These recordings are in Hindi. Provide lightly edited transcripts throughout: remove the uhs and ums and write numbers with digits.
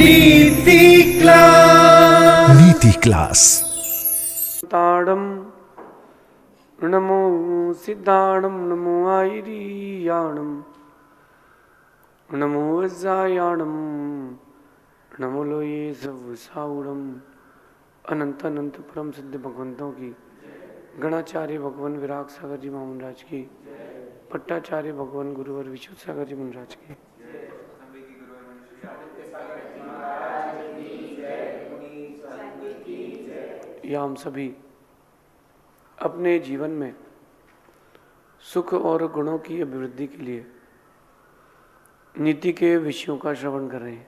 नीति क्लास। नीति क्लास। ताड़म नमो सिद्धाणम नमो आयरियाणम नमो वज्रायाणम नमो लोये सवसाउणम। अनंत अनंत परम सिद्ध भगवंतों की, गणाचार्य भगवान विराग सागर जी महाराज की, पट्टाचार्य भगवान गुरुवर विशुद्ध सागर जी महाराज की, या हम सभी अपने जीवन में सुख और गुणों की अभिवृद्धि के लिए नीति के विषयों का श्रवण कर रहे हैं।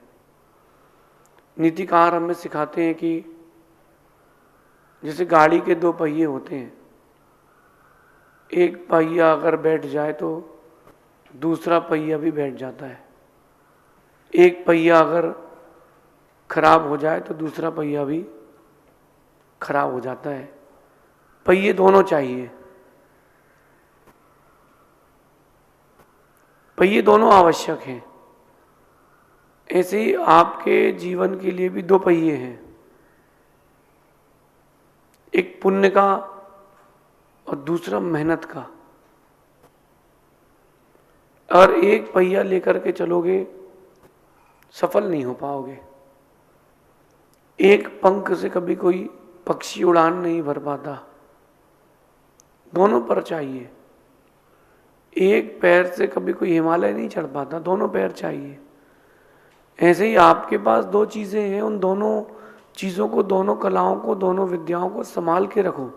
नीतिकार हमें सिखाते हैं कि जैसे गाड़ी के दो पहिए होते हैं, एक पहिया अगर बैठ जाए तो दूसरा पहिया भी बैठ जाता है। एक पहिया अगर खराब हो जाए तो दूसरा पहिया भी खराब हो जाता है। पहिए दोनों चाहिए, पहिए दोनों आवश्यक हैं। ऐसे ही आपके जीवन के लिए भी दो पहिए हैं, एक पुण्य का और दूसरा मेहनत का। और एक पहिया लेकर के चलोगे सफल नहीं हो पाओगे। एक पंख से कभी कोई पक्षी उड़ान नहीं भर पाता, दोनों पर चाहिए। एक पैर से कभी कोई हिमालय नहीं चढ़ पाता, दोनों पैर चाहिए। ऐसे ही आपके पास दो चीजें हैं, उन दोनों चीजों को, दोनों कलाओं को, दोनों विद्याओं को संभाल के रखो।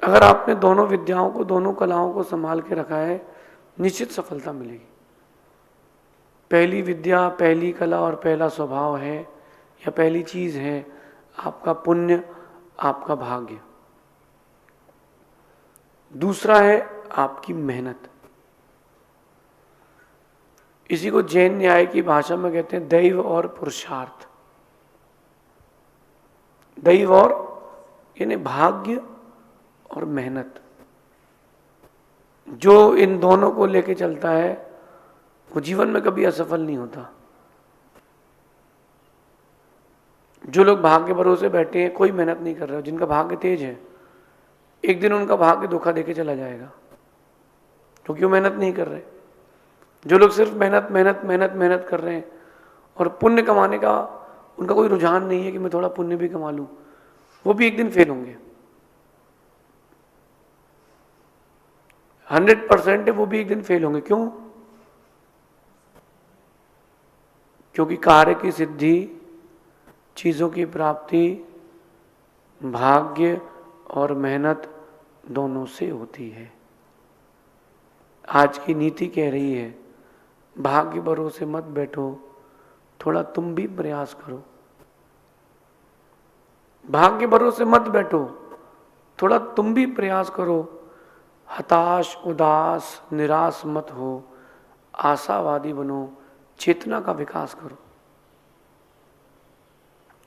अगर आपने दोनों विद्याओं को, दोनों कलाओं को संभाल के रखा है, निश्चित सफलता मिलेगी। पहली विद्या, पहली कला और पहला स्वभाव है, या पहली चीज है आपका पुण्य, आपका भाग्य। दूसरा है आपकी मेहनत। इसी को जैन न्याय की भाषा में कहते हैं दैव और पुरुषार्थ। दैव और यानी भाग्य और मेहनत। जो इन दोनों को लेके चलता है वो जीवन में कभी असफल नहीं होता। जो लोग भाग्य भरोसे बैठे हैं, कोई मेहनत नहीं कर रहे, जिनका भाग्य तेज है, एक दिन उनका भाग्य धोखा देके चला जाएगा, क्योंकि वो मेहनत नहीं कर रहे। जो लोग सिर्फ मेहनत मेहनत मेहनत मेहनत कर रहे हैं और पुण्य कमाने का उनका कोई रुझान नहीं है कि मैं थोड़ा पुण्य भी कमा लूं, वो भी एक दिन फेल होंगे। 100% है, वो भी एक दिन फेल होंगे। क्यों? क्योंकि कार्य की सिद्धि, चीजों की प्राप्ति भाग्य और मेहनत दोनों से होती है। आज की नीति कह रही है भाग्य भरोसे मत बैठो, थोड़ा तुम भी प्रयास करो। भाग्य भरोसे मत बैठो, थोड़ा तुम भी प्रयास करो। हताश, उदास, निराश मत हो, आशावादी बनो, चेतना का विकास करो।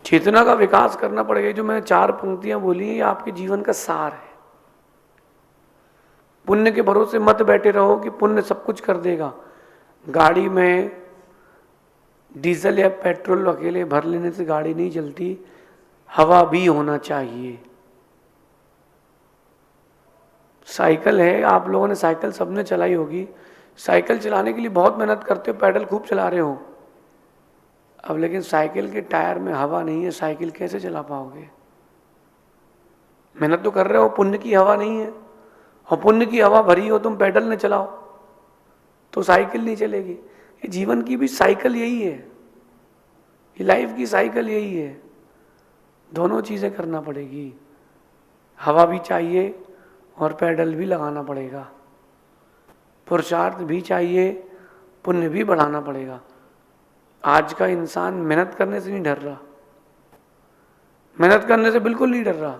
चेतना का विकास करना पड़ेगा। जो मैंने 4 पंक्तियां बोली हैं, ये आपके जीवन का सार है। पुण्य के भरोसे मत बैठे रहो कि पुण्य सब कुछ कर देगा। गाड़ी में डीजल या पेट्रोल अकेले भर लेने से गाड़ी नहीं चलती, हवा भी होना चाहिए। साइकिल है, आप लोगों ने साइकिल सबने चलाई होगी। साइकिल चलाने के लिए बहुत मेहनत करते हो, पैडल खूब चला रहे हो। अब लेकिन साइकिल के टायर में हवा नहीं है, साइकिल कैसे चला पाओगे? मेहनत तो कर रहे हो, पुण्य की हवा नहीं है। और पुण्य की हवा भरी हो, तुम पैडल न चलाओ तो साइकिल नहीं चलेगी। ये जीवन की भी साइकिल यही है, ये लाइफ की साइकिल यही है। दोनों चीजें करना पड़ेगी, हवा भी चाहिए और पैडल भी लगाना पड़ेगा। पुरुषार्थ भी चाहिए, पुण्य भी बढ़ाना पड़ेगा। आज का इंसान मेहनत करने से नहीं डर रहा, मेहनत करने से बिल्कुल नहीं डर रहा,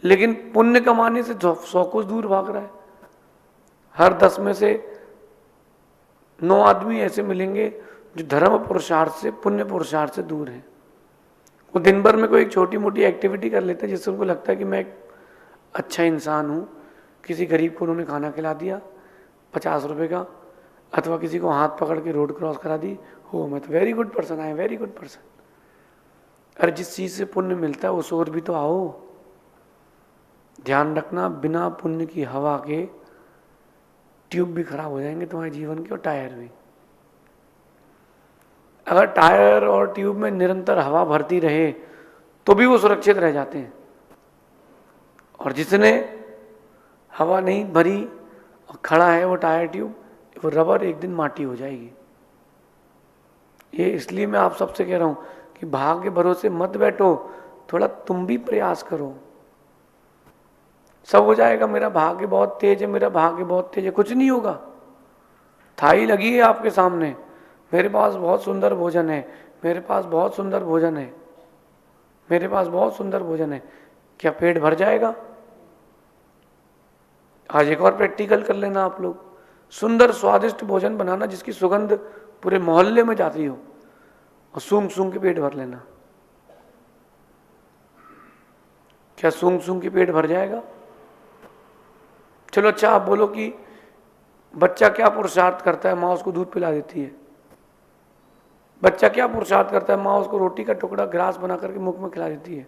लेकिन पुण्य कमाने से 100 कोस दूर भाग रहा है। हर 10 में से 9 आदमी ऐसे मिलेंगे जो धर्म पुरुषार्थ से, पुण्य पुरुषार्थ से दूर हैं। वो दिन भर में कोई एक छोटी मोटी एक्टिविटी कर लेते हैं जिससे उनको लगता है कि मैं एक अच्छा इंसान हूँ। किसी गरीब को उन्होंने खाना खिला दिया 50 रुपए का, अथवा किसी को हाथ पकड़ के रोड क्रॉस करा दी, हो मैं तो very good person, I am very good person. अरे जिस चीज से पुण्य मिलता है उस ओर भी तो आओ। ध्यान रखना, बिना पुण्य की हवा के ट्यूब भी खराब हो जाएंगे तुम्हारे जीवन के, और टायर भी। अगर टायर और ट्यूब में निरंतर हवा भरती रहे तो भी वो सुरक्षित रह जाते हैं, और जिसने हवा नहीं भरी और खड़ा है वो टायर ट्यूब, वो रबर एक दिन माटी हो जाएगी। ये इसलिए मैं आप सबसे कह रहा हूं कि भाग्य के भरोसे मत बैठो, थोड़ा तुम भी प्रयास करो। सब हो जाएगा, मेरा भाग्य बहुत तेज है, मेरा भाग्य बहुत तेज है, कुछ नहीं होगा। थाई लगी है आपके सामने, मेरे पास बहुत सुंदर भोजन है, मेरे पास बहुत सुंदर भोजन है, मेरे पास बहुत सुंदर भोजन है, क्या पेट भर जाएगा? आज एक और प्रैक्टिकल कर लेना आप लोग, सुंदर स्वादिष्ट भोजन बनाना जिसकी सुगंध पूरे मोहल्ले में जाती हो, और सूंघ सूंघ के पेट भर लेना। क्या सूंघ सूंघ के पेट भर जाएगा? चलो अच्छा, आप बोलो कि बच्चा क्या पुरुषार्थ करता है, माँ उसको दूध पिला देती है। बच्चा क्या पुरुषार्थ करता है, माँ उसको रोटी का टुकड़ा ग्रास बना करके मुख में खिला देती है।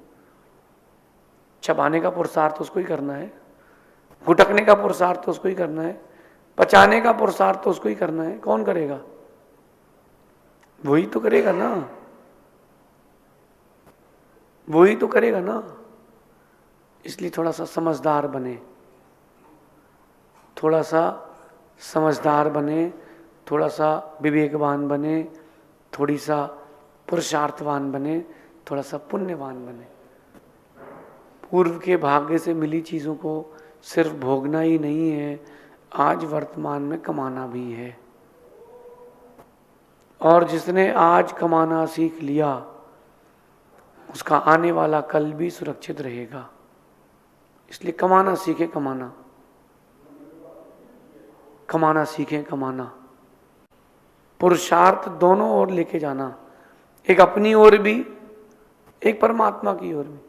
चबाने का पुरुषार्थ उसको ही करना है, घुटकने का पुरुषार्थ तो उसको ही करना है, पचाने का पुरुषार्थ तो उसको ही करना है। कौन करेगा? वही तो करेगा ना, वही तो करेगा ना। इसलिए थोड़ा सा समझदार बने, थोड़ा सा समझदार बने, थोड़ा सा विवेकवान बने, थोड़ी सा पुरुषार्थवान बने, थोड़ा सा पुण्यवान बने। पूर्व के भाग्य से मिली चीज़ों को सिर्फ भोगना ही नहीं है, आज वर्तमान में कमाना भी है। और जिसने आज कमाना सीख लिया उसका आने वाला कल भी सुरक्षित रहेगा। इसलिए कमाना सीखे, कमाना, कमाना सीखें, कमाना। पुरुषार्थ दोनों ओर लेके जाना, एक अपनी ओर भी, एक परमात्मा की ओर भी।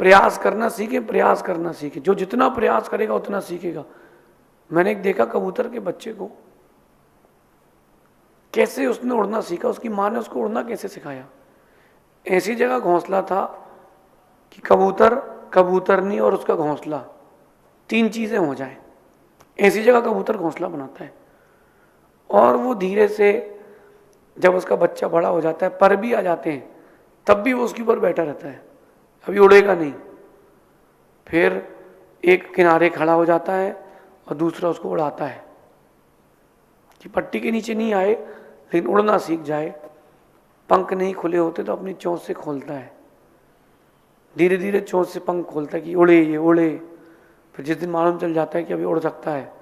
प्रयास करना सीखे, प्रयास करना सीखे। जो जितना प्रयास करेगा उतना सीखेगा। मैंने एक देखा कबूतर के बच्चे को, कैसे उसने उड़ना सीखा, उसकी माँ ने उसको उड़ना कैसे सिखाया। ऐसी जगह घोंसला था कि कबूतर, कबूतरनी और उसका घोंसला, तीन चीजें हो जाए, ऐसी जगह कबूतर घोंसला बनाता है। और वो धीरे से जब उसका बच्चा बड़ा हो जाता है, पर भी आ जाते हैं, तब भी वो उसके ऊपर बैठा रहता है, अभी उड़ेगा नहीं। फिर एक किनारे खड़ा हो जाता है और दूसरा उसको उड़ाता है कि पट्टी के नीचे नहीं आए लेकिन उड़ना सीख जाए। पंख नहीं खुले होते तो अपनी चोंच से खोलता है, धीरे धीरे चोंच से पंख खोलता है कि उड़े, ये उड़े। फिर जिस दिन मालूम चल जाता है कि अभी उड़ सकता है,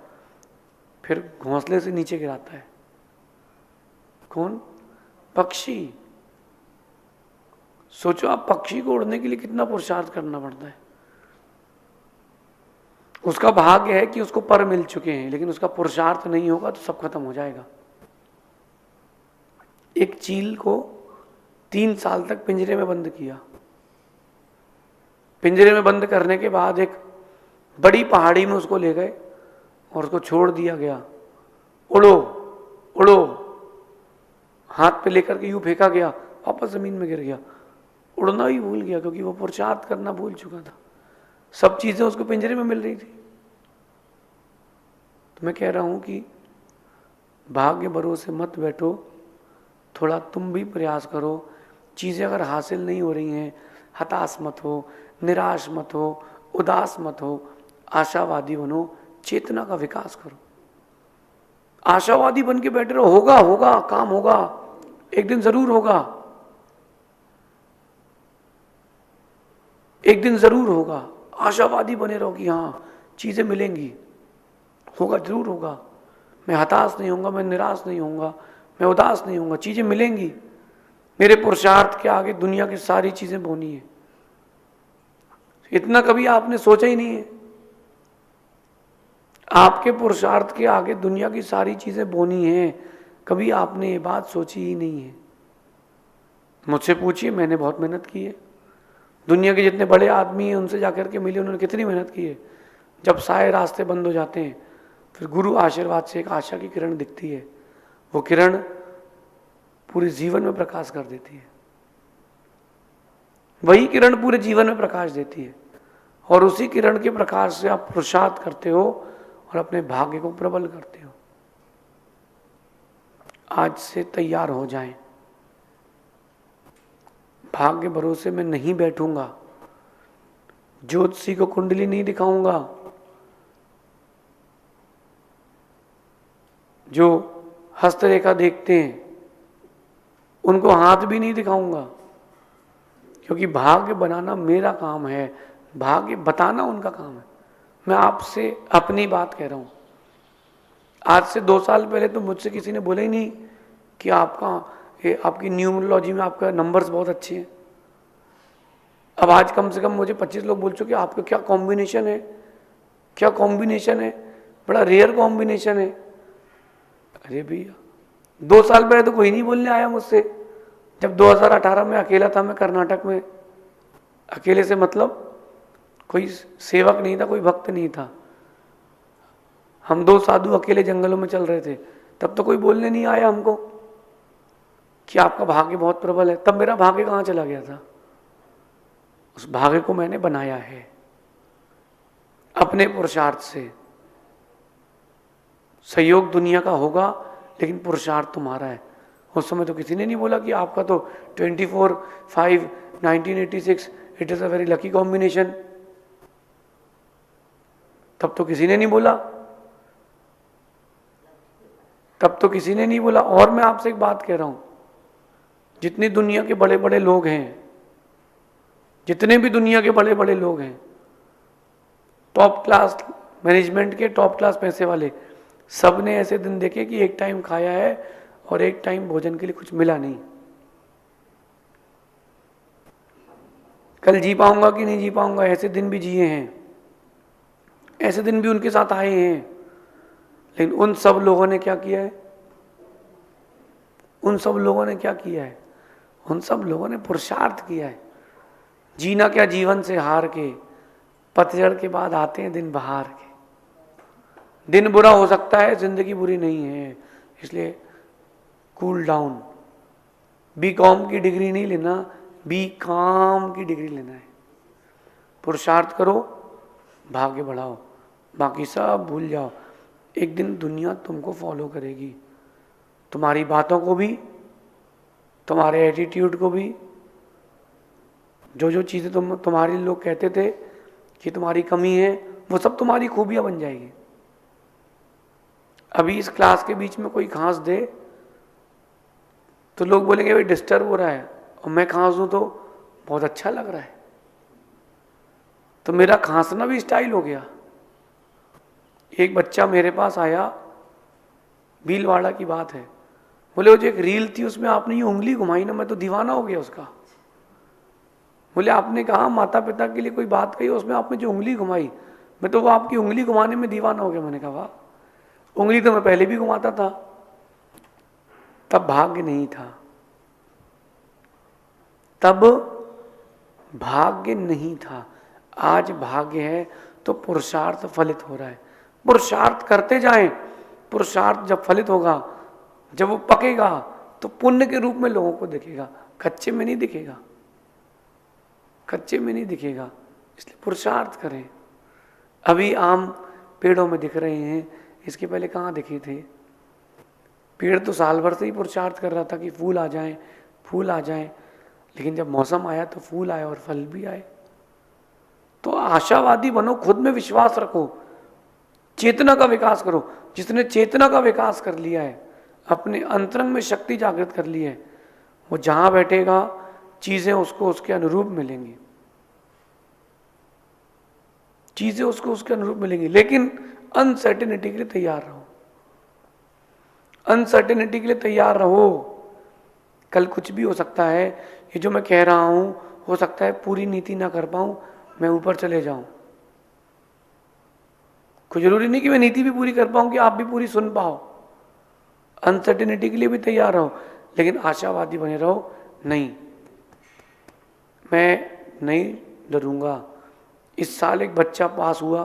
फिर घोंसले से नीचे गिराता है। कौन? पक्षी। सोचो आप, पक्षी को उड़ने के लिए कितना पुरुषार्थ करना पड़ता है। उसका भाग्य है कि उसको पर मिल चुके हैं, लेकिन उसका पुरुषार्थ नहीं होगा तो सब खत्म हो जाएगा। एक चील को 3 साल तक पिंजरे में बंद किया। पिंजरे में बंद करने के बाद एक बड़ी पहाड़ी में उसको ले गए और उसको छोड़ दिया गया। उड़ो उड़ो, हाथ पे लेकर के यूं फेंका गया, वापस जमीन में गिर गया। उड़ना ही भूल गया क्योंकि वो पुरुषार्थ करना भूल चुका था। सब चीजें उसको पिंजरे में मिल रही थी। तो मैं कह रहा हूं कि भाग्य भरोसे मत बैठो, थोड़ा तुम भी प्रयास करो। चीजें अगर हासिल नहीं हो रही हैं, हताश मत हो, निराश मत हो, उदास मत हो, आशावादी बनो, चेतना का विकास करो। आशावादी बन के बैठे रहो, होगा होगा, काम होगा, एक दिन जरूर होगा, एक दिन जरूर होगा। आशावादी बने रहो कि हाँ चीजें मिलेंगी, होगा, जरूर होगा। मैं हताश नहीं होऊंगा, मैं निराश नहीं होऊंगा, मैं उदास नहीं होऊंगा, चीजें मिलेंगी। मेरे पुरुषार्थ के आगे दुनिया की सारी चीजें बोनी है। इतना कभी आपने सोचा ही नहीं है। आपके पुरुषार्थ के आगे दुनिया की सारी चीजें बोनी है, कभी आपने ये बात सोची ही नहीं है। मुझसे पूछिए, मैंने बहुत मेहनत की है। दुनिया के जितने बड़े आदमी हैं उनसे जाकर के मिले, उन्होंने कितनी मेहनत की है। जब सारे रास्ते बंद हो जाते हैं फिर गुरु आशीर्वाद से एक आशा की किरण दिखती है, वो किरण पूरे जीवन में प्रकाश कर देती है। वही किरण पूरे जीवन में प्रकाश देती है और उसी किरण के प्रकाश से आप पुरुषार्थ करते हो और अपने भाग्य को प्रबल करते हो। आज से तैयार हो जाएं। भाग्य भरोसे में नहीं बैठूंगा, ज्योतिषी को कुंडली नहीं दिखाऊंगा, जो हस्तरेखा देखते हैं उनको हाथ भी नहीं दिखाऊंगा, क्योंकि भाग्य बनाना मेरा काम है, भाग्य बताना उनका काम है। मैं आपसे अपनी बात कह रहा हूं। आज से 2 साल पहले तो मुझसे किसी ने बोला ही नहीं कि आपकी न्यूमरोलॉजी में आपका नंबर्स बहुत अच्छे हैं। अब आज कम से कम मुझे 25 लोग बोल चुके आपका क्या कॉम्बिनेशन है, क्या कॉम्बिनेशन है, बड़ा रेयर कॉम्बिनेशन है। अरे भैया 2 साल पहले तो कोई नहीं बोलने आया मुझसे। जब 2018 में अकेला था मैं कर्नाटक में, अकेले से मतलब कोई सेवक नहीं था, कोई भक्त नहीं था, हम 2 साधु अकेले जंगलों में चल रहे थे, तब तो कोई बोलने नहीं आया हमको कि आपका भाग्य बहुत प्रबल है। तब मेरा भाग्य कहाँ चला गया था? उस भाग्य को मैंने बनाया है अपने पुरुषार्थ से। सहयोग दुनिया का होगा लेकिन पुरुषार्थ तुम्हारा है। उस समय तो किसी ने नहीं बोला कि आपका तो 24/5/1986 it is a very lucky combination. तब तो किसी ने नहीं बोला, तब तो किसी ने नहीं बोला। और मैं आपसे एक बात कह रहा हूं, जितनी दुनिया के बड़े बड़े लोग हैं, जितने भी दुनिया के बड़े बड़े लोग हैं, टॉप क्लास मैनेजमेंट के, टॉप क्लास पैसे वाले, सब ने ऐसे दिन देखे कि एक टाइम खाया है और एक टाइम भोजन के लिए कुछ मिला नहीं। कल जी पाऊंगा कि नहीं जी पाऊंगा, ऐसे दिन भी जिए हैं, ऐसे दिन भी उनके साथ आए हैं। लेकिन उन सब लोगों ने क्या किया है? उन सब लोगों ने क्या किया है? उन सब लोगों ने पुरुषार्थ किया है। जीना क्या जीवन से हार के, पतझड़ के बाद आते हैं दिन बहार के। दिन बुरा हो सकता है, जिंदगी बुरी नहीं है, इसलिए कूल डाउन। बीकॉम की डिग्री नहीं लेना, बीकॉम की डिग्री लेना है। पुरुषार्थ करो, भाग्य बढ़ाओ, बाकी सब भूल जाओ। एक दिन दुनिया तुमको फॉलो करेगी, तुम्हारी बातों को भी, तुम्हारे एटीट्यूड को भी। जो जो चीज़ें तुम्हारे लोग कहते थे कि तुम्हारी कमी है, वो सब तुम्हारी खूबियां बन जाएगी। अभी इस क्लास के बीच में कोई खांस दे तो लोग बोलेंगे भाई डिस्टर्ब हो रहा है, और मैं खांस दूं तो बहुत अच्छा लग रहा है। तो मेरा खांसना भी स्टाइल हो गया। एक बच्चा मेरे पास आया, भीलवाड़ा की बात है, बोले वो जो एक रील थी उसमें आपने ये उंगली घुमाई ना, मैं तो दीवाना हो गया उसका। बोले आपने कहा माता पिता के लिए कोई बात कही, उसमें आपने जो उंगली घुमाई, मैं तो वो आपकी उंगली घुमाने में दीवाना हो गया। मैंने कहा वाह, उंगली तो मैं पहले भी घुमाता था। तब भाग्य नहीं था, तब भाग्य नहीं था। आज भाग्य है तो पुरुषार्थ फलित हो रहा है। पुरुषार्थ करते जाएं, पुरुषार्थ जब फलित होगा, जब वो पकेगा तो पुण्य के रूप में लोगों को दिखेगा, कच्चे में नहीं दिखेगा, कच्चे में नहीं दिखेगा। इसलिए पुरुषार्थ करें। अभी आम पेड़ों में दिख रहे हैं, इसके पहले कहाँ दिखे थे? पेड़ तो साल भर से ही पुरुषार्थ कर रहा था कि फूल आ जाएं, फूल आ जाएं, लेकिन जब मौसम आया तो फूल आए और फल भी आए। तो आशावादी बनो, खुद में विश्वास रखो, चेतना का विकास करो। जिसने चेतना का विकास कर लिया है, अपने अंतरंग में शक्ति जागृत कर ली है, वो जहां बैठेगा चीजें उसको उसके अनुरूप मिलेंगी, चीजें उसको उसके अनुरूप मिलेंगी। लेकिन अनसर्टेनिटी के लिए तैयार रहो, अनसर्टेनिटी के लिए तैयार रहो। कल कुछ भी हो सकता है। ये जो मैं कह रहा हूं, हो सकता है पूरी नीति ना कर पाऊं, मैं ऊपर चले जाऊं। कोई जरूरी नहीं कि मैं नीति भी पूरी कर पाऊं कि आप भी पूरी सुन पाओ। अनसर्टेनिटी के लिए भी तैयार रहो, लेकिन आशावादी बने रहो। नहीं, मैं नहीं डरूंगा। इस साल एक बच्चा पास हुआ,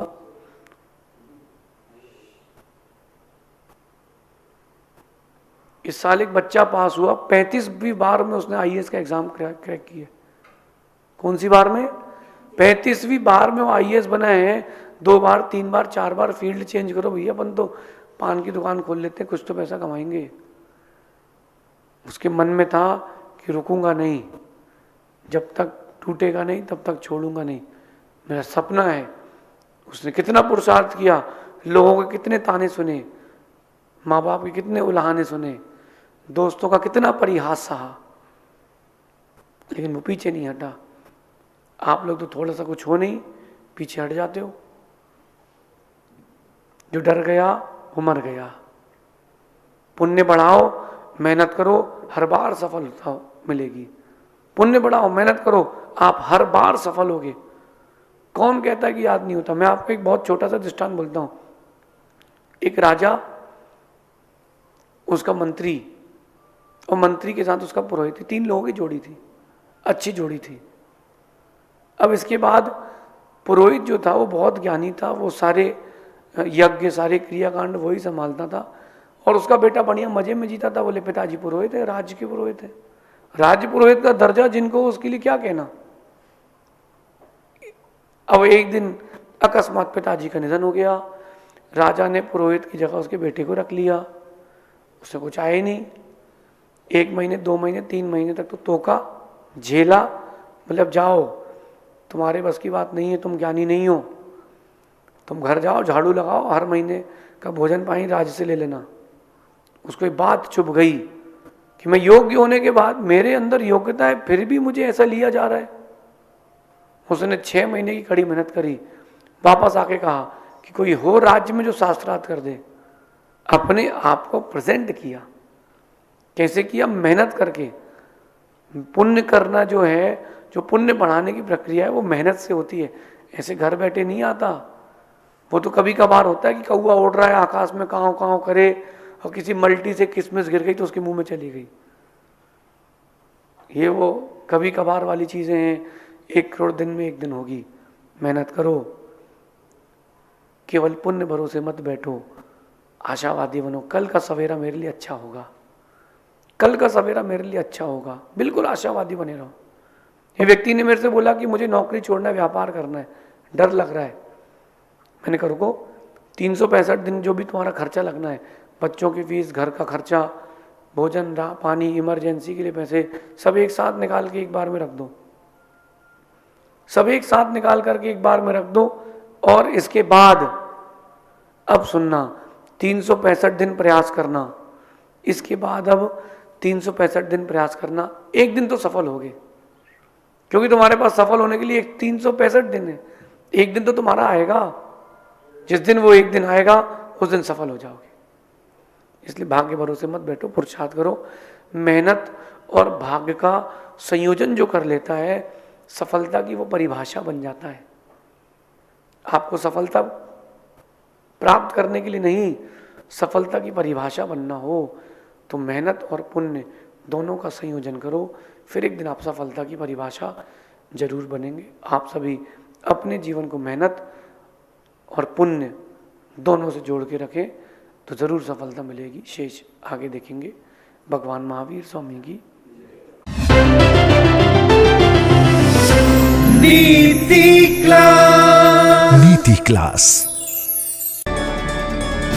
इस साल एक बच्चा पास हुआ 35वीं बार में उसने आईएएस का एग्जाम क्रैक किया। कौन सी बार में? 35वीं बार में वो आईएएस बना है। 2 बार 3 बार 4 बार फील्ड चेंज करो भैया, अपन तो पान की दुकान खोल लेते हैं, कुछ तो पैसा कमाएंगे। उसके मन में था कि रुकूंगा नहीं, जब तक टूटेगा नहीं तब तक छोड़ूंगा नहीं, मेरा सपना है। उसने कितना पुरुषार्थ किया, लोगों के कितने ताने सुने, माँ बाप के कितने उल्हाने सुने, दोस्तों का कितना परिहास सहा, लेकिन वो पीछे नहीं हटा। आप लोग तो थोड़ा सा कुछ हो नहीं, पीछे हट जाते हो। जो डर गया वो मर गया। पुण्य बढ़ाओ, मेहनत करो, हर बार सफलता मिलेगी। पुण्य बढ़ाओ, मेहनत करो, आप हर बार सफल होगे। कौन कहता है कि याद नहीं होता? मैं आपको एक बहुत छोटा सा दृष्टांत बोलता हूं। एक राजा, उसका मंत्री और मंत्री के साथ उसका पुरोहित, 3 लोगों की जोड़ी थी, अच्छी जोड़ी थी। अब इसके बाद पुरोहित जो था वो बहुत ज्ञानी था, वो सारे यज्ञ सारे क्रियाकांड वही संभालता था, और उसका बेटा बढ़िया मजे में जीता था। बोले पिताजी पुरोहित है, राज्य के पुरोहित है, राज्य पुरोहित का दर्जा जिनको, उसके लिए क्या कहना। अब एक दिन अकस्मात पिताजी का निधन हो गया। राजा ने पुरोहित की जगह उसके बेटे को रख लिया। उससे कुछ आया ही नहीं। 1 महीने 2 महीने 3 महीने तक तो टोका झेला, मतलब जाओ, तुम्हारे बस की बात नहीं है, तुम ज्ञानी नहीं हो, तुम घर जाओ, झाड़ू लगाओ, हर महीने का भोजन पानी राज्य से ले लेना। उसको एक बात चुभ गई कि मैं योग्य होने के बाद, मेरे अंदर योग्यता है, फिर भी मुझे ऐसा लिया जा रहा है। उसने 6 महीने की कड़ी मेहनत करी, वापस आके कहा कि कोई हो राज्य में जो शास्त्रार्थ कर दे। अपने आप को प्रेजेंट किया। कैसे किया? मेहनत करके। पुण्य करना जो है, जो पुण्य बढ़ाने की प्रक्रिया है, वो मेहनत से होती है, ऐसे घर बैठे नहीं आता। वो तो कभी कभार होता है कि कौवा उड़ रहा है आकाश में, काँव काँव करे, और किसी मल्टी से किसमिस गिर गई तो उसके मुंह में चली गई। ये वो कभी कभार वाली चीजें हैं। 1 करोड़ दिन में 1 दिन होगी। मेहनत करो, केवल पुण्य भरोसे मत बैठो, आशावादी बनो। कल का सवेरा मेरे लिए अच्छा होगा, कल का सवेरा मेरे लिए अच्छा होगा, बिल्कुल आशावादी बने रहो। ये व्यक्ति ने मेरे से बोला कि मुझे नौकरी छोड़ना है, व्यापार करना है, डर लग रहा है। मैंने कहा रुको, 365 दिन जो भी तुम्हारा खर्चा लगना है, बच्चों की फीस, घर का खर्चा, भोजन, पानी, इमरजेंसी के लिए पैसे, सब एक साथ निकाल के एक बार में रख दो, सब एक साथ निकाल करके एक बार में रख दो। और इसके बाद अब सुनना, 365 दिन प्रयास करना। इसके बाद अब 365 दिन प्रयास करना, एक दिन तो सफल होगे, क्योंकि तुम्हारे पास सफल होने के लिए 365 दिन है। एक दिन तो तुम्हारा आएगा, जिस दिन वो एक दिन आएगा उस दिन सफल हो जाओगे। इसलिए भाग्य भरोसे मत बैठो, पुरुषार्थ करो। मेहनत और भाग्य का संयोजन जो कर लेता है, सफलता की वो परिभाषा बन जाता है। आपको सफलता प्राप्त करने के लिए नहीं, सफलता की परिभाषा बनना हो तो मेहनत और पुण्य दोनों का संयोजन करो, फिर एक दिन आप सफलता की परिभाषा जरूर बनेंगे। आप सभी अपने जीवन को मेहनत और पुण्य दोनों से जोड़ के रखें तो जरूर सफलता मिलेगी। शेष आगे देखेंगे। भगवान महावीर स्वामी की नीति क्लास। नीति क्लास।